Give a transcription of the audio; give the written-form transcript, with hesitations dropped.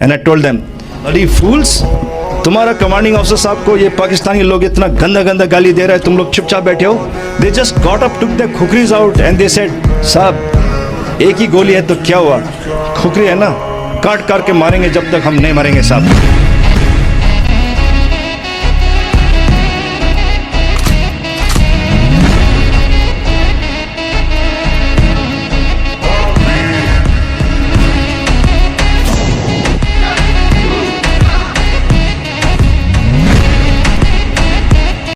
End I told them, bloody fools, तुम्हारा commanding officer साहब को ये पाकिस्तानी लोग इतना गंदा गंदा गाली दे रहे हैं, तुम लोग चुपचाप बैठे हो. They just got up, took the khukris out and they said, साहब एक ही गोली है तो क्या हुआ, खुखरी है ना, काट काट के मारेंगे जब तक हम नहीं मरेंगे साहब.